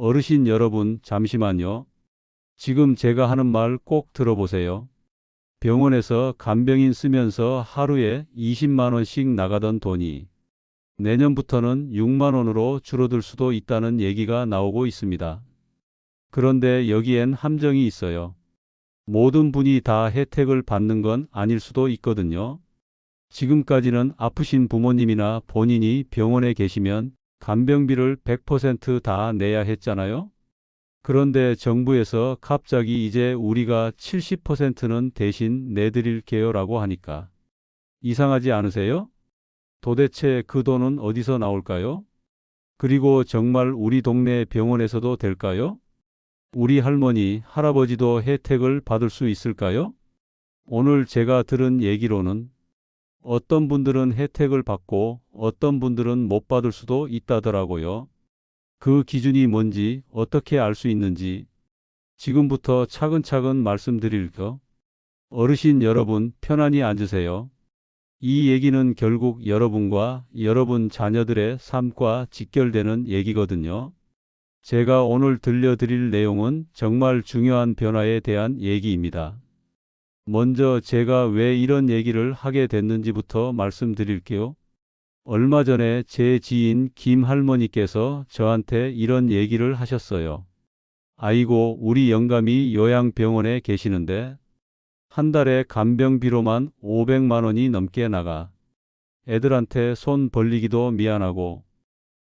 어르신 여러분, 잠시만요. 지금 제가 하는 말 꼭 들어보세요. 병원에서 간병인 쓰면서 하루에 20만 원씩 나가던 돈이 내년부터는 6만 원으로 줄어들 수도 있다는 얘기가 나오고 있습니다. 그런데 여기엔 함정이 있어요. 모든 분이 다 혜택을 받는 건 아닐 수도 있거든요. 지금까지는 아프신 부모님이나 본인이 병원에 계시면 간병비를 100%다 내야 했잖아요. 그런데 정부에서 갑자기 이제 우리가 70%는 대신 내드릴게요라고 하니까 이상하지 않으세요? 도대체 그 돈은 어디서 나올까요? 그리고 정말 우리 동네 병원에서도 될까요? 우리 할머니, 할아버지도 혜택을 받을 수 있을까요? 오늘 제가 들은 얘기로는 어떤 분들은 혜택을 받고 어떤 분들은 못 받을 수도 있다더라고요. 그 기준이 뭔지 어떻게 알 수 있는지 지금부터 차근차근 말씀드릴게요. 어르신 여러분 편안히 앉으세요. 이 얘기는 결국 여러분과 여러분 자녀들의 삶과 직결되는 얘기거든요. 제가 오늘 들려드릴 내용은 정말 중요한 변화에 대한 얘기입니다. 먼저 제가 왜 이런 얘기를 하게 됐는지부터 말씀드릴게요. 얼마 전에 제 지인 김 할머니께서 저한테 이런 얘기를 하셨어요. 아이고, 우리 영감이 요양병원에 계시는데 한 달에 간병비로만 500만 원이 넘게 나가. 애들한테 손 벌리기도 미안하고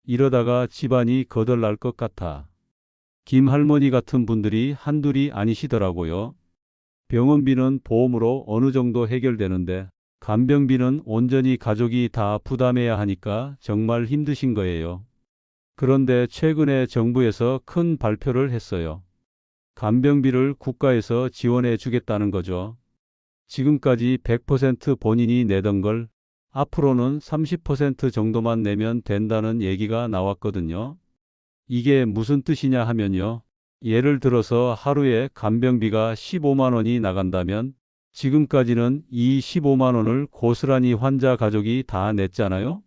이러다가 집안이 거덜날 것 같아. 김 할머니 같은 분들이 한둘이 아니시더라고요. 병원비는 보험으로 어느 정도 해결되는데 간병비는 온전히 가족이 다 부담해야 하니까 정말 힘드신 거예요. 그런데 최근에 정부에서 큰 발표를 했어요. 간병비를 국가에서 지원해 주겠다는 거죠. 지금까지 100% 본인이 내던 걸 앞으로는 30% 정도만 내면 된다는 얘기가 나왔거든요. 이게 무슨 뜻이냐 하면요. 예를 들어서 하루에 간병비가 15만 원이 나간다면 지금까지는 이 15만 원을 고스란히 환자 가족이 다 냈잖아요.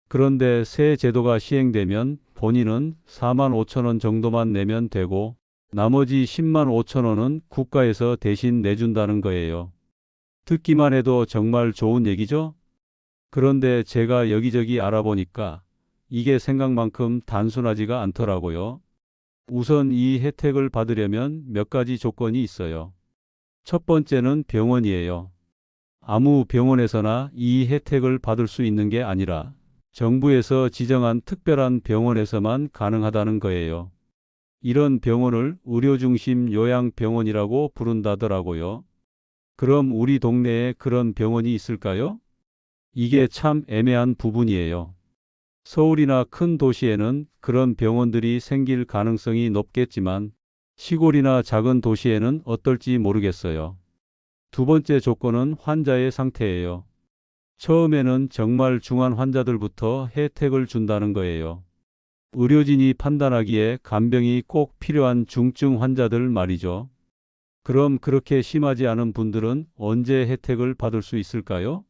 그런데 새 제도가 시행되면 본인은 4만 5천 원 정도만 내면 되고 나머지 10만 5천 원은 국가에서 대신 내준다는 거예요. 듣기만 해도 정말 좋은 얘기죠? 그런데 제가 여기저기 알아보니까 이게 생각만큼 단순하지가 않더라고요. 우선 이 혜택을 받으려면 몇 가지 조건이 있어요. 첫 번째는 병원이에요. 아무 병원에서나 이 혜택을 받을 수 있는 게 아니라 정부에서 지정한 특별한 병원에서만 가능하다는 거예요. 이런 병원을 의료중심 요양병원이라고 부른다더라고요. 그럼 우리 동네에 그런 병원이 있을까요? 이게 참 애매한 부분이에요. 서울이나 큰 도시에는 그런 병원들이 생길 가능성이 높겠지만 시골이나 작은 도시에는 어떨지 모르겠어요. 두 번째 조건은 환자의 상태예요. 처음에는 정말 중한 환자들부터 혜택을 준다는 거예요. 의료진이 판단하기에 간병이 꼭 필요한 중증 환자들 말이죠. 그럼 그렇게 심하지 않은 분들은 언제 혜택을 받을 수 있을까요?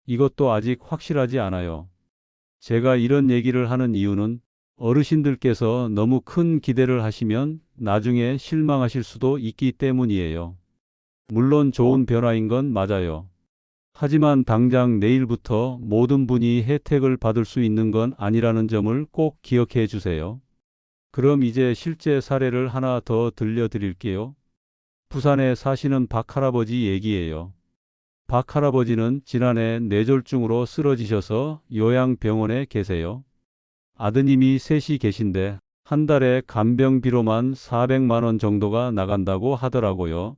이것도 아직 확실하지 않아요. 제가 이런 얘기를 하는 이유는 어르신들께서 너무 큰 기대를 하시면 나중에 실망하실 수도 있기 때문이에요. 물론 좋은 변화인 건 맞아요. 하지만 당장 내일부터 모든 분이 혜택을 받을 수 있는 건 아니라는 점을 꼭 기억해 주세요. 그럼 이제 실제 사례를 하나 더 들려드릴게요. 부산에 사시는 박 할아버지 얘기예요. 박 할아버지는 지난해 뇌졸중으로 쓰러지셔서 요양병원에 계세요. 아드님이 셋이 계신데 한 달에 간병비로만 400만 원 정도가 나간다고 하더라고요.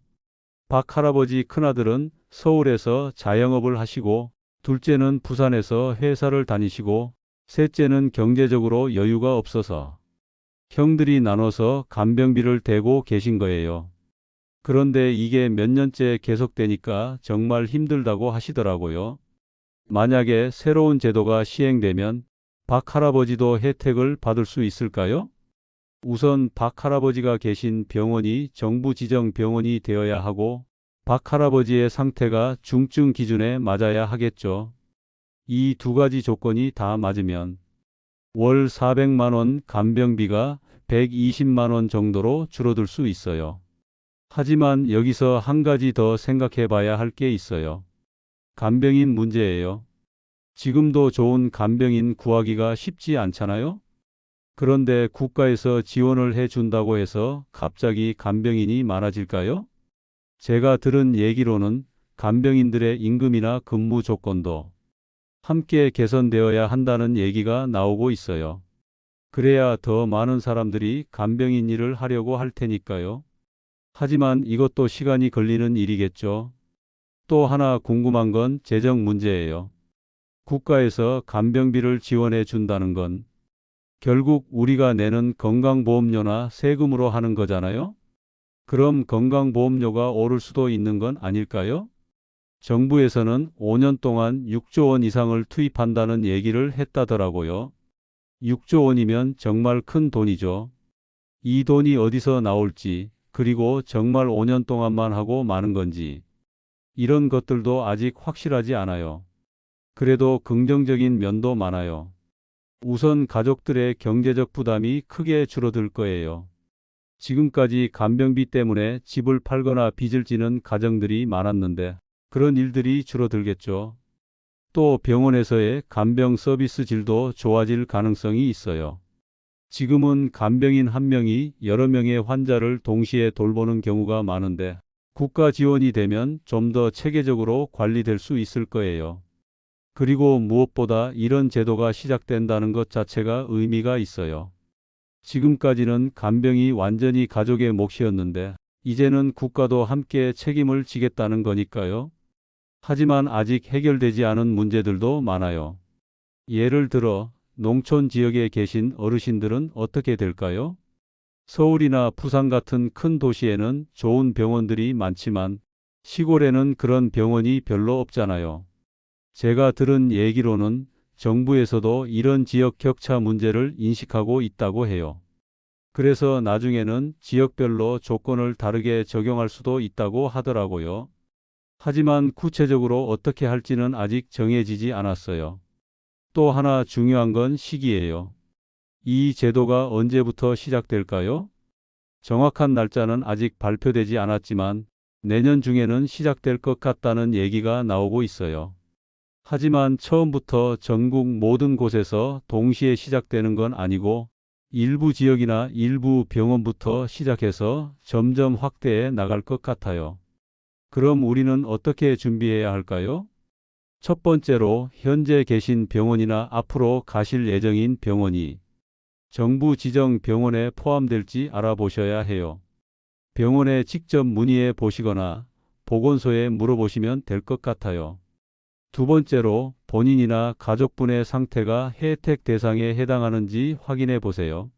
박 할아버지 큰아들은 서울에서 자영업을 하시고 둘째는 부산에서 회사를 다니시고 셋째는 경제적으로 여유가 없어서 형들이 나눠서 간병비를 대고 계신 거예요. 그런데 이게 몇 년째 계속되니까 정말 힘들다고 하시더라고요. 만약에 새로운 제도가 시행되면 박 할아버지도 혜택을 받을 수 있을까요? 우선 박 할아버지가 계신 병원이 정부 지정 병원이 되어야 하고 박 할아버지의 상태가 중증 기준에 맞아야 하겠죠. 이 두 가지 조건이 다 맞으면 월 400만 원 간병비가 120만 원 정도로 줄어들 수 있어요. 하지만 여기서 한 가지 더 생각해 봐야 할 게 있어요. 간병인 문제예요. 지금도 좋은 간병인 구하기가 쉽지 않잖아요? 그런데 국가에서 지원을 해 준다고 해서 갑자기 간병인이 많아질까요? 제가 들은 얘기로는 간병인들의 임금이나 근무 조건도 함께 개선되어야 한다는 얘기가 나오고 있어요. 그래야 더 많은 사람들이 간병인 일을 하려고 할 테니까요. 하지만 이것도 시간이 걸리는 일이겠죠. 또 하나 궁금한 건 재정 문제예요. 국가에서 간병비를 지원해 준다는 건 결국 우리가 내는 건강보험료나 세금으로 하는 거잖아요? 그럼 건강보험료가 오를 수도 있는 건 아닐까요? 정부에서는 5년 동안 6조 원 이상을 투입한다는 얘기를 했다더라고요. 6조 원이면 정말 큰 돈이죠. 이 돈이 어디서 나올지, 그리고 정말 5년 동안만 하고 마는 건지, 이런 것들도 아직 확실하지 않아요. 그래도 긍정적인 면도 많아요. 우선 가족들의 경제적 부담이 크게 줄어들 거예요. 지금까지 간병비 때문에 집을 팔거나 빚을 지는 가정들이 많았는데 그런 일들이 줄어들겠죠. 또 병원에서의 간병 서비스 질도 좋아질 가능성이 있어요. 지금은 간병인 한 명이 여러 명의 환자를 동시에 돌보는 경우가 많은데 국가 지원이 되면 좀 더 체계적으로 관리될 수 있을 거예요. 그리고 무엇보다 이런 제도가 시작된다는 것 자체가 의미가 있어요. 지금까지는 간병이 완전히 가족의 몫이었는데 이제는 국가도 함께 책임을 지겠다는 거니까요. 하지만 아직 해결되지 않은 문제들도 많아요. 예를 들어 농촌 지역에 계신 어르신들은 어떻게 될까요? 서울이나 부산 같은 큰 도시에는 좋은 병원들이 많지만 시골에는 그런 병원이 별로 없잖아요. 제가 들은 얘기로는 정부에서도 이런 지역 격차 문제를 인식하고 있다고 해요. 그래서 나중에는 지역별로 조건을 다르게 적용할 수도 있다고 하더라고요. 하지만 구체적으로 어떻게 할지는 아직 정해지지 않았어요. 또 하나 중요한 건 시기예요. 이 제도가 언제부터 시작될까요? 정확한 날짜는 아직 발표되지 않았지만 내년 중에는 시작될 것 같다는 얘기가 나오고 있어요. 하지만 처음부터 전국 모든 곳에서 동시에 시작되는 건 아니고 일부 지역이나 일부 병원부터 시작해서 점점 확대해 나갈 것 같아요. 그럼 우리는 어떻게 준비해야 할까요? 첫 번째로 현재 계신 병원이나 앞으로 가실 예정인 병원이 정부 지정 병원에 포함될지 알아보셔야 해요. 병원에 직접 문의해 보시거나 보건소에 물어보시면 될 것 같아요. 두 번째로 본인이나 가족분의 상태가 혜택 대상에 해당하는지 확인해 보세요.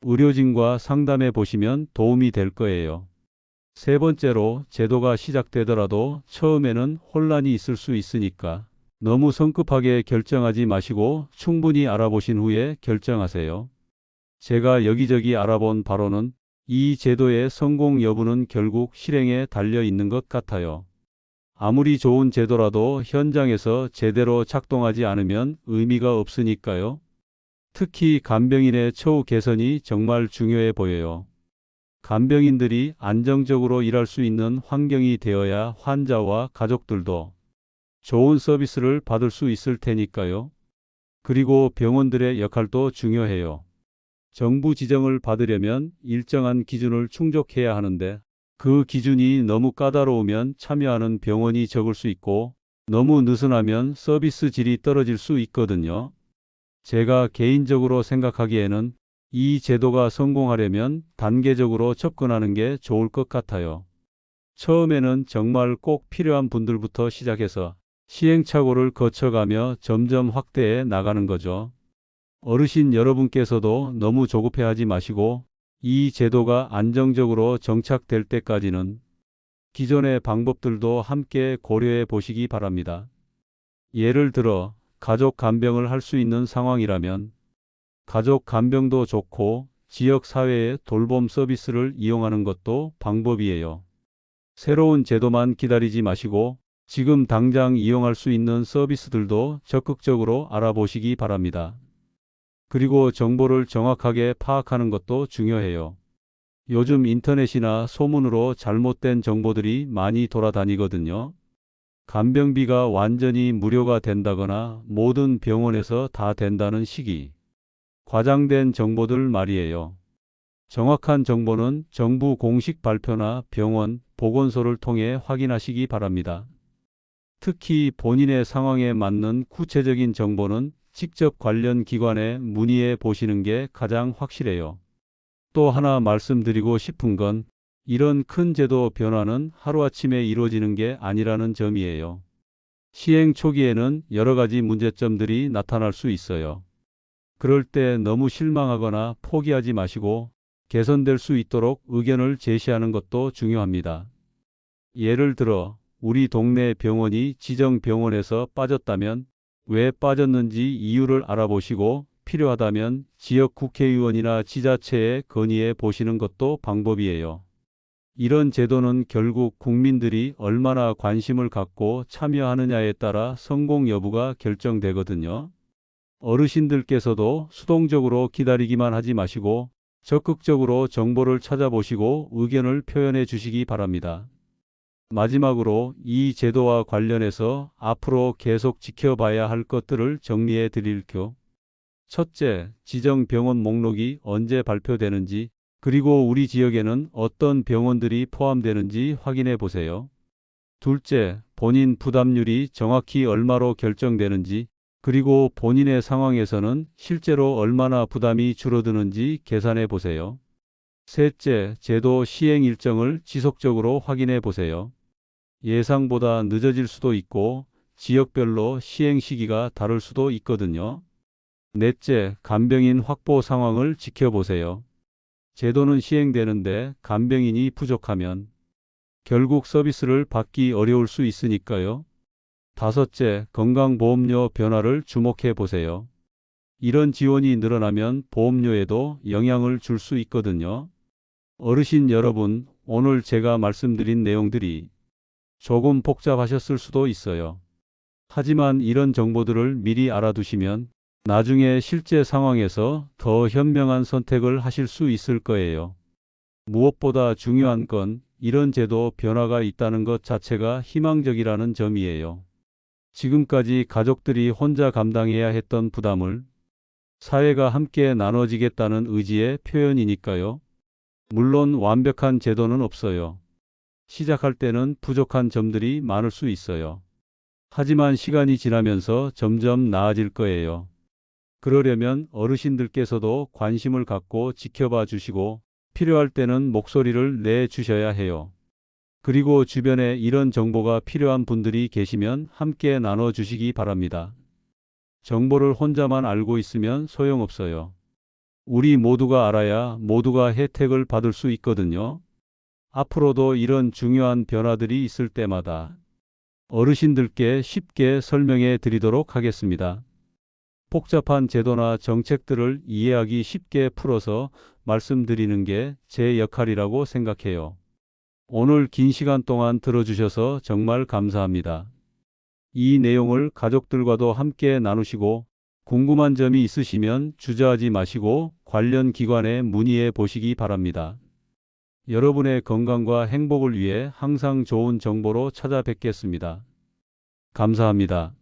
의료진과 상담해 보시면 도움이 될 거예요. 세 번째로 제도가 시작되더라도 처음에는 혼란이 있을 수 있으니까 너무 성급하게 결정하지 마시고 충분히 알아보신 후에 결정하세요. 제가 여기저기 알아본 바로는 이 제도의 성공 여부는 결국 실행에 달려 있는 것 같아요. 아무리 좋은 제도라도 현장에서 제대로 작동하지 않으면 의미가 없으니까요. 특히 간병인의 처우 개선이 정말 중요해 보여요. 간병인들이 안정적으로 일할 수 있는 환경이 되어야 환자와 가족들도 좋은 서비스를 받을 수 있을 테니까요. 그리고 병원들의 역할도 중요해요. 정부 지정을 받으려면 일정한 기준을 충족해야 하는데 그 기준이 너무 까다로우면 참여하는 병원이 적을 수 있고 너무 느슨하면 서비스 질이 떨어질 수 있거든요. 제가 개인적으로 생각하기에는 이 제도가 성공하려면 단계적으로 접근하는 게 좋을 것 같아요. 처음에는 정말 꼭 필요한 분들부터 시작해서 시행착오를 거쳐가며 점점 확대해 나가는 거죠. 어르신 여러분께서도 너무 조급해하지 마시고 이 제도가 안정적으로 정착될 때까지는 기존의 방법들도 함께 고려해 보시기 바랍니다. 예를 들어 가족 간병을 할 수 있는 상황이라면 가족 간병도 좋고 지역 사회의 돌봄 서비스를 이용하는 것도 방법이에요. 새로운 제도만 기다리지 마시고 지금 당장 이용할 수 있는 서비스들도 적극적으로 알아보시기 바랍니다. 그리고 정보를 정확하게 파악하는 것도 중요해요. 요즘 인터넷이나 소문으로 잘못된 정보들이 많이 돌아다니거든요. 간병비가 완전히 무료가 된다거나 모든 병원에서 다 된다는 시기. 과장된 정보들 말이에요. 정확한 정보는 정부 공식 발표나 병원, 보건소를 통해 확인하시기 바랍니다. 특히 본인의 상황에 맞는 구체적인 정보는 직접 관련 기관에 문의해 보시는 게 가장 확실해요. 또 하나 말씀드리고 싶은 건 이런 큰 제도 변화는 하루아침에 이루어지는 게 아니라는 점이에요. 시행 초기에는 여러 가지 문제점들이 나타날 수 있어요. 그럴 때 너무 실망하거나 포기하지 마시고 개선될 수 있도록 의견을 제시하는 것도 중요합니다. 예를 들어 우리 동네 병원이 지정 병원에서 빠졌다면 왜 빠졌는지 이유를 알아보시고 필요하다면 지역 국회의원이나 지자체에 건의해 보시는 것도 방법이에요. 이런 제도는 결국 국민들이 얼마나 관심을 갖고 참여하느냐에 따라 성공 여부가 결정되거든요. 어르신들께서도 수동적으로 기다리기만 하지 마시고 적극적으로 정보를 찾아보시고 의견을 표현해 주시기 바랍니다. 마지막으로 이 제도와 관련해서 앞으로 계속 지켜봐야 할 것들을 정리해 드릴게요. 첫째, 지정 병원 목록이 언제 발표되는지, 그리고 우리 지역에는 어떤 병원들이 포함되는지 확인해 보세요. 둘째, 본인 부담률이 정확히 얼마로 결정되는지, 그리고 본인의 상황에서는 실제로 얼마나 부담이 줄어드는지 계산해 보세요. 셋째, 제도 시행 일정을 지속적으로 확인해 보세요. 예상보다 늦어질 수도 있고 지역별로 시행 시기가 다를 수도 있거든요. 넷째, 간병인 확보 상황을 지켜보세요. 제도는 시행되는데 간병인이 부족하면 결국 서비스를 받기 어려울 수 있으니까요. 다섯째, 건강보험료 변화를 주목해 보세요. 이런 지원이 늘어나면 보험료에도 영향을 줄 수 있거든요. 어르신 여러분, 오늘 제가 말씀드린 내용들이 조금 복잡하셨을 수도 있어요. 하지만 이런 정보들을 미리 알아두시면 나중에 실제 상황에서 더 현명한 선택을 하실 수 있을 거예요. 무엇보다 중요한 건 이런 제도 변화가 있다는 것 자체가 희망적이라는 점이에요. 지금까지 가족들이 혼자 감당해야 했던 부담을 사회가 함께 나눠지겠다는 의지의 표현이니까요. 물론 완벽한 제도는 없어요. 시작할 때는 부족한 점들이 많을 수 있어요. 하지만 시간이 지나면서 점점 나아질 거예요. 그러려면 어르신들께서도 관심을 갖고 지켜봐 주시고 필요할 때는 목소리를 내 주셔야 해요. 그리고 주변에 이런 정보가 필요한 분들이 계시면 함께 나눠 주시기 바랍니다. 정보를 혼자만 알고 있으면 소용없어요. 우리 모두가 알아야 모두가 혜택을 받을 수 있거든요. 앞으로도 이런 중요한 변화들이 있을 때마다 어르신들께 쉽게 설명해 드리도록 하겠습니다. 복잡한 제도나 정책들을 이해하기 쉽게 풀어서 말씀드리는 게 제 역할이라고 생각해요. 오늘 긴 시간 동안 들어주셔서 정말 감사합니다. 이 내용을 가족들과도 함께 나누시고 궁금한 점이 있으시면 주저하지 마시고 관련 기관에 문의해 보시기 바랍니다. 여러분의 건강과 행복을 위해 항상 좋은 정보로 찾아뵙겠습니다. 감사합니다.